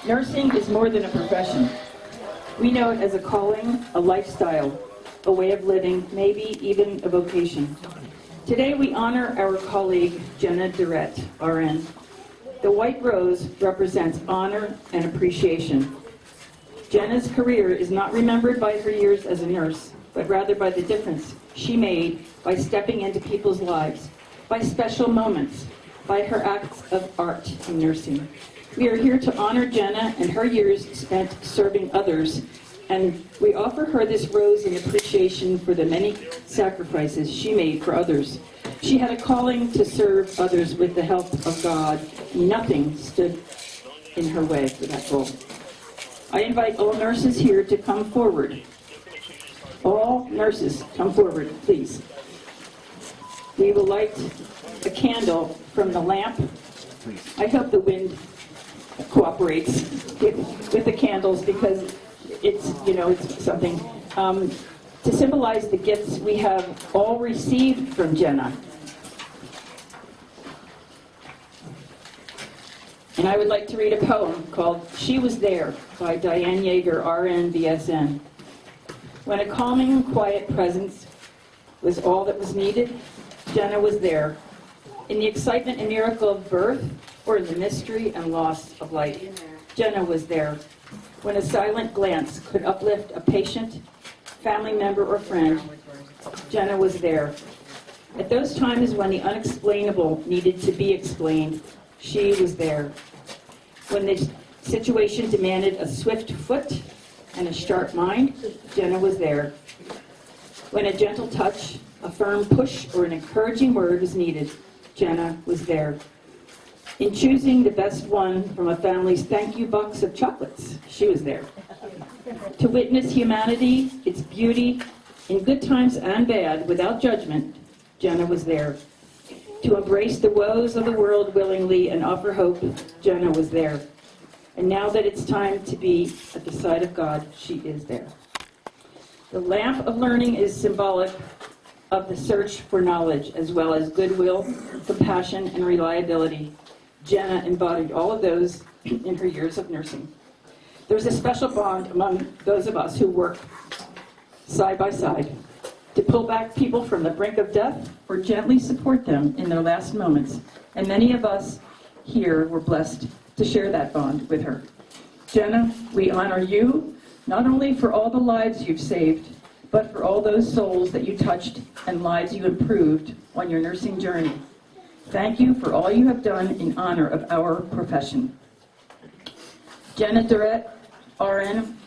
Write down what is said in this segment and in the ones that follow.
Nursing is more than a profession. We know it as a calling, a lifestyle, a way of living, maybe even a vocation. Today we honor our colleague, Gena Durrett, RN. The white rose represents honor and appreciation. Gena's career is not remembered by her years as a nurse, but rather by the difference she made by stepping into people's lives, by special moments, by her acts of art in nursing. We are here to honor Gena and her years spent serving others, and we offer her this rose in appreciation for the many sacrifices she made for others. She had a calling to serve others with the help of God. Nothing stood in her way for that goal. I invite all nurses here to come forward. All nurses, come forward, please. We will light a candle from the lamp. I hope the wind cooperates with the candles because it's something. To symbolize the gifts we have all received from Gena. And I would like to read a poem called She Was There by Diane Yeager, RN, BSN. When a calming and quiet presence was all that was needed, Gena was there. In the excitement and miracle of birth, or in the mystery and loss of life, Gena was there. When a silent glance could uplift a patient, family member, or friend, Gena was there. At those times when the unexplainable needed to be explained, she was there. When the situation demanded a swift foot and a sharp mind, Gena was there. When a gentle touch, a firm push, or an encouraging word was needed, Gena was there. In choosing the best one from a family's thank you box of chocolates, she was there. To witness humanity, its beauty, in good times and bad, without judgment, Gena was there. To embrace the woes of the world willingly and offer hope, Gena was there. And now that it's time to be at the side of God, she is there. The lamp of learning is symbolic of the search for knowledge, as well as goodwill, compassion, and reliability. Gena embodied all of those in her years of nursing. There's a special bond among those of us who work side by side to pull back people from the brink of death or gently support them in their last moments. And many of us here were blessed to share that bond with her. Gena, we honor you, not only for all the lives you've saved, but for all those souls that you touched and lives you improved on your nursing journey. Thank you for all you have done in honor of our profession. Gena Durrett, RN,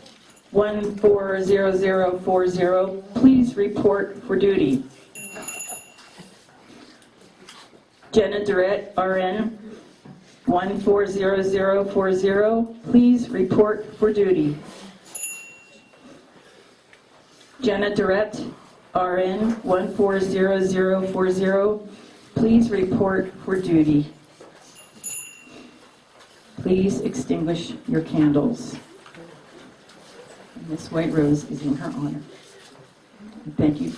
140040, please report for duty. Gena Durrett, RN, 140040, please report for duty. Gena Durrett, RN, 140040, please report for duty. Please extinguish your candles. And this white rose is in her honor. Thank you.